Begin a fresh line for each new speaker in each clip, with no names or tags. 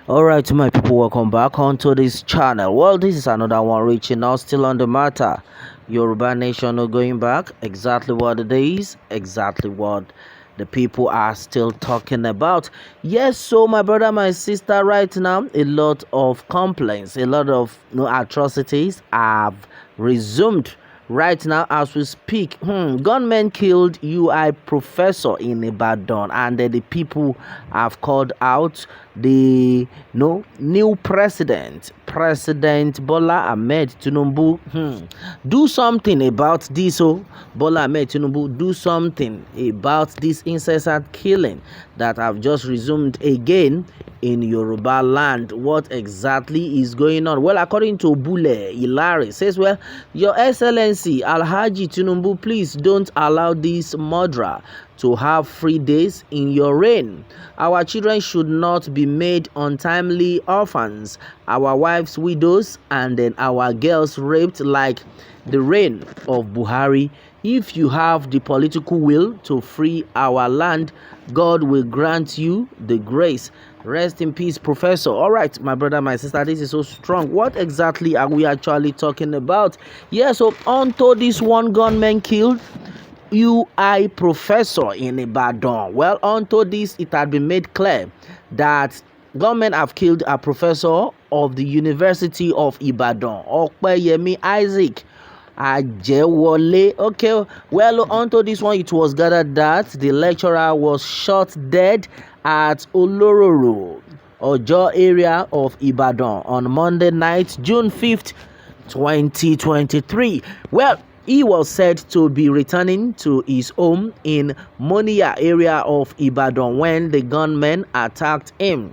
All right, my people, welcome back onto this channel. Well, this is another one reaching out, still on the matter. Yoruba nation are going back. Exactly what it is, exactly what the people are still talking about. Yes, so my brother, my sister, right now, a lot of complaints, a lot of atrocities have resumed. Right now, as we speak, gunmen killed UI professor in Ibadan, and the people have called out the new President Bola Ahmed Tinubu. Do something about this. Oh, Bola Ahmed Tinubu, do something about this incessant killing that have just resumed again in Yoruba land. What exactly is going on? Well, according to Bule Ilari, says, well, Your Excellency Alhaji Tinubu, please don't allow this murderer to have free days in your reign. Our children should not be made untimely orphans, our wives widows, and then our girls raped like the reign of Buhari. If you have the political will to free our land, God will grant you the grace. Rest in peace, Professor. All right, my brother, my sister, this is so strong. What exactly are we actually talking about? Yeah, so onto this one gunman killed UI professor in Ibadan. Well, onto this, it had been made clear that government have killed a professor of the University of Ibadan, Opeyemi Isaac Ajewole. Okay, well, onto this one, it was gathered that the lecturer was shot dead at Olororo, Ojo area of Ibadan on Monday night, June 5th, 2023. Well, he was said to be returning to his home in Monia area of Ibadan when the gunmen attacked him.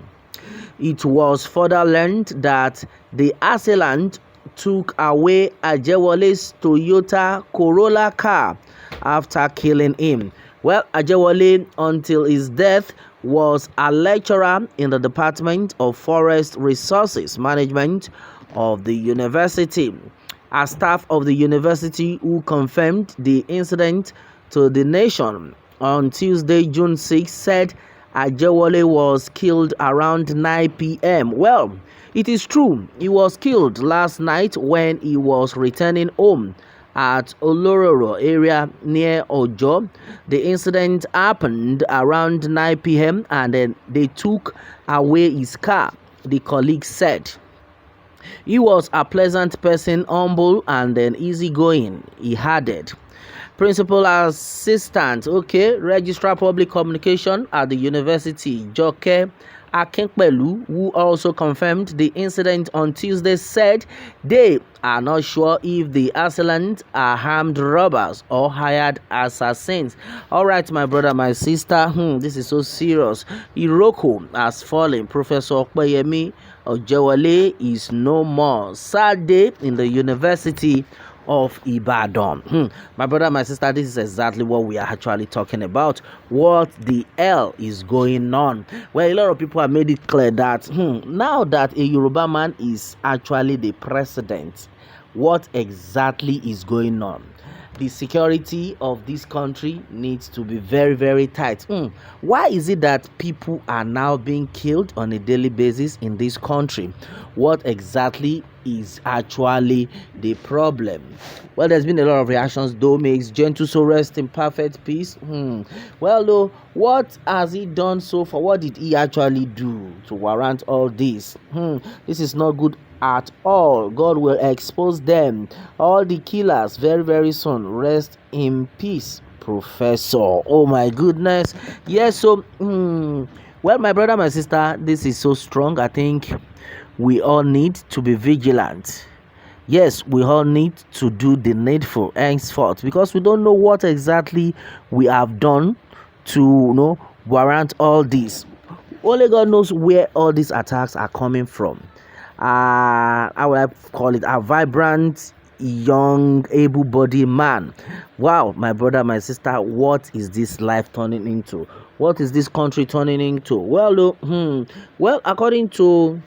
It was further learned that the assailant took away Ajewole's Toyota Corolla car after killing him. Well, Ajewole, until his death, was a lecturer in the Department of Forest Resources Management of the university. A staff of the university who confirmed the incident to the nation on Tuesday, June 6, said Ajewole was killed around 9 p.m. Well, it is true, he was killed last night when he was returning home at Olororo area near Ojo. The incident happened around 9 p.m. and then they took away his car, the colleague said. He was a pleasant person, humble and then easygoing, he added. Principal Assistant, Registrar Public Communication at the university, Joke Akinpelu, who also confirmed the incident on Tuesday, said they are not sure if the assailants are armed robbers or hired assassins. All right, my brother, my sister, this is so serious. Iroko has fallen. Professor Opeyemi Ojewole is no more. Sad day in the University of Ibadan. My brother, my sister, this is exactly what we are actually talking about. What the hell is going on? Well, a lot of people have made it clear that now that a Yoruba man is actually the president, what exactly is going on? The security of this country needs to be very, very tight. Why is it that people are now being killed on a daily basis in this country? What exactly is actually the problem? Well, there's been a lot of reactions. Though makes gentle so rest in perfect peace. Well, though, what has he done so far? What did he actually do to warrant all this? This is not good at all. God will expose them, all the killers, very, very soon. Rest in peace, Professor. Oh my goodness. Yes, so well, my brother, my sister, this is so strong. I think we all need to be vigilant. Yes, we all need to do the needful henceforth, because we don't know what exactly we have done to warrant all this. Only God knows where all these attacks are coming from. I would call it a vibrant, young, able-bodied man. Wow, my brother, my sister, what is this life turning into? What is this country turning into? Well, well, according to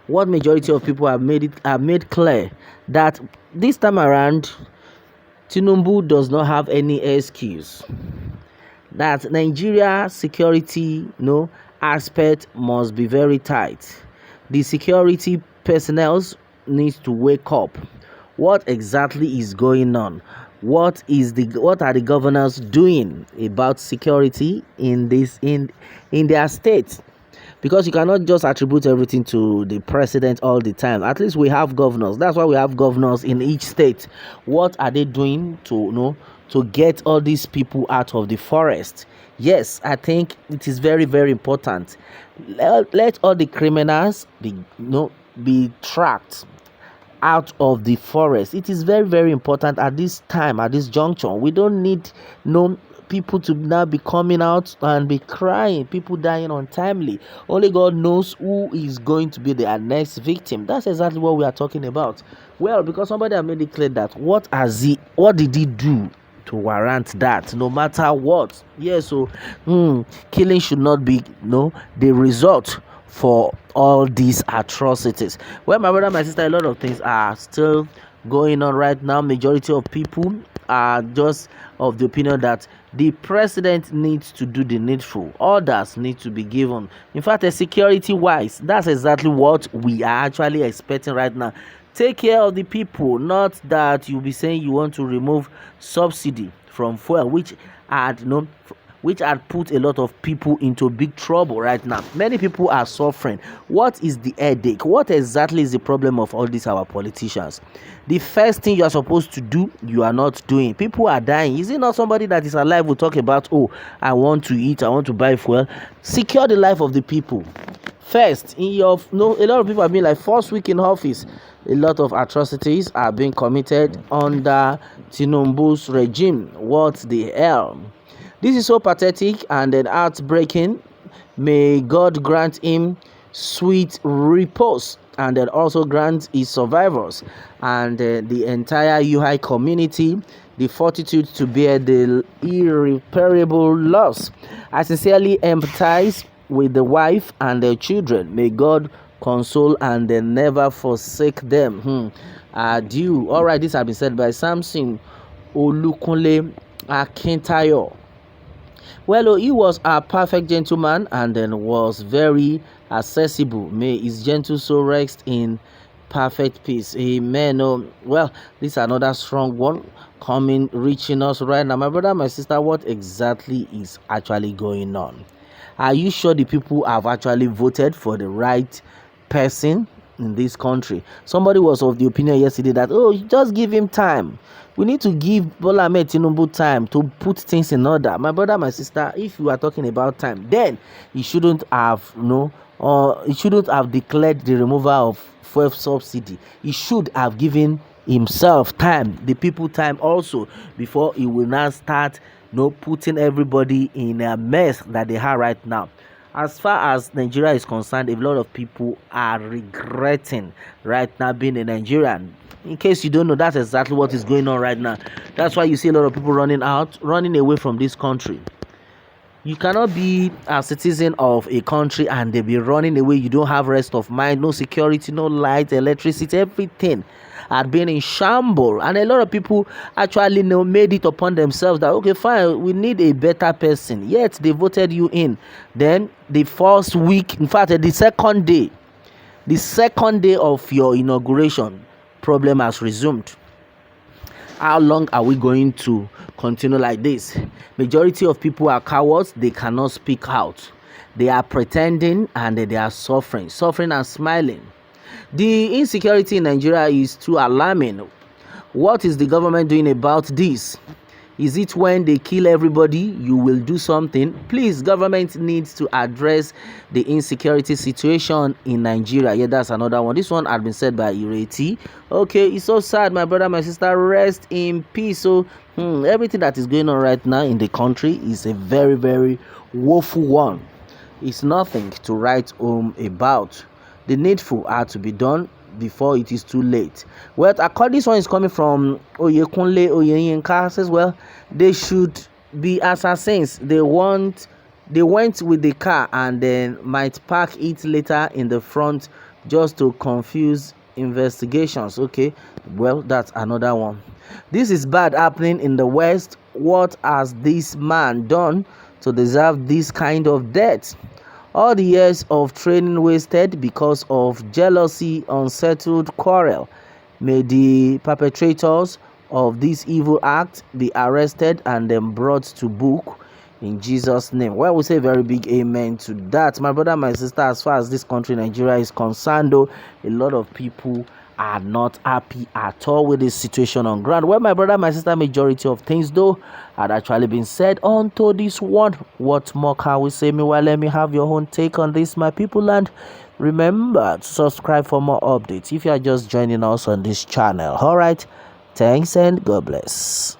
what majority of people have made clear, that this time around, Tinubu does not have any excuse. That Nigeria security, aspect must be very tight. The security personnel needs to wake up. What exactly is going on? What are the governors doing about security in their state? Because you cannot just attribute everything to the president all the time. At least we have governors. That's why we have governors in each state. What are they doing to to get all these people out of the forest? Yes, I think it is very very important. Let all the criminals be be tracked out of the forest. It is very very important at this time, at this junction. We don't need no people to now be coming out and be crying, people dying untimely. Only God knows who is going to be their next victim. That's exactly what we are talking about. Well, because somebody has made it clear that what did he do to warrant that, no matter what? Yeah, so killing should not be the result for all these atrocities. Well, my brother, my sister, a lot of things are still going on right now. Majority of people are just of the opinion that the president needs to do the needful. Orders need to be given. In fact, security wise, that's exactly what we are actually expecting right now. Take care of the people, not that you'll be saying you want to remove subsidy from fuel, which had which had put a lot of people into big trouble right now. Many people are suffering. What is the headache? What exactly is the problem of all these our politicians? The first thing you are supposed to do, you are not doing. People are dying. Is it not somebody that is alive will talk about, oh, I want to eat, I want to buy fuel? Secure the life of the people first. In your a lot of people have been like first week in office, a lot of atrocities are being committed under Tinubu's regime. What the hell? This is so pathetic and then heartbreaking. May God grant him sweet repose and then also grant his survivors and the entire UI community the fortitude to bear the irreparable loss. I sincerely empathize with the wife and their children. May God console and then never forsake them. Adieu. All right, this has been said by Samson Olukunle Akintayo. Well, he was a perfect gentleman and then was very accessible. May his gentle soul rest in perfect peace. Amen. Well, this is another strong one coming, reaching us right now. My brother, my sister, what exactly is actually going on? Are you sure the people have actually voted for the right person in this country? Somebody was of the opinion yesterday that, oh, just give him time. We need to give Bola Ahmed Tinubu time to put things in order. My brother, my sister, if you are talking about time, then he shouldn't have he shouldn't have declared the removal of fuel subsidy. He should have given himself time, the people time also, before he will now start putting everybody in a mess that they are right now. As far as Nigeria is concerned, a lot of people are regretting right now being a Nigerian. In case you don't know, that's exactly what is going on right now. That's why you see a lot of people running away from this country. You cannot be a citizen of a country and they be running away. You don't have rest of mind, no security, no light, electricity, everything had been in shambles. And a lot of people actually made it upon themselves that, okay, fine, we need a better person. Yet they voted you in. Then the first week, in fact, the second day of your inauguration, problem has resumed. How long are we going to continue like this? Majority of people are cowards. They cannot speak out. They are pretending and they are suffering and smiling. The insecurity in Nigeria is too alarming. What is the government doing about this? Is it when they kill everybody, you will do something? Please, government needs to address the insecurity situation in Nigeria. Yeah, that's another one. This one had been said by Ireti. Okay, it's so sad, my brother, my sister. Rest in peace. So, everything that is going on right now in the country is a very, very woeful one. It's nothing to write home about. The needful are to be done before it is too late. Well, according this one is coming from Oyekunle Oyeyinka, says, well, they should be assassins. They went with the car and then might park it later in the front just to confuse investigations. Okay, well, that's another one. This is bad happening in the West. What has this man done to deserve this kind of death? All the years of training wasted because of jealousy, unsettled quarrel. May the perpetrators of this evil act be arrested and then brought to book in Jesus' name. Well, we say very big amen to that. My brother, my sister, as far as this country, Nigeria, is concerned, though, a lot of people are not happy at all with this situation on ground. Well, my brother, my sister, majority of things, though, had actually been said onto this one. What more can we say? Meanwhile, let me have your own take on this, my people, and remember to subscribe for more updates if you are just joining us on this channel. All right, thanks and God bless.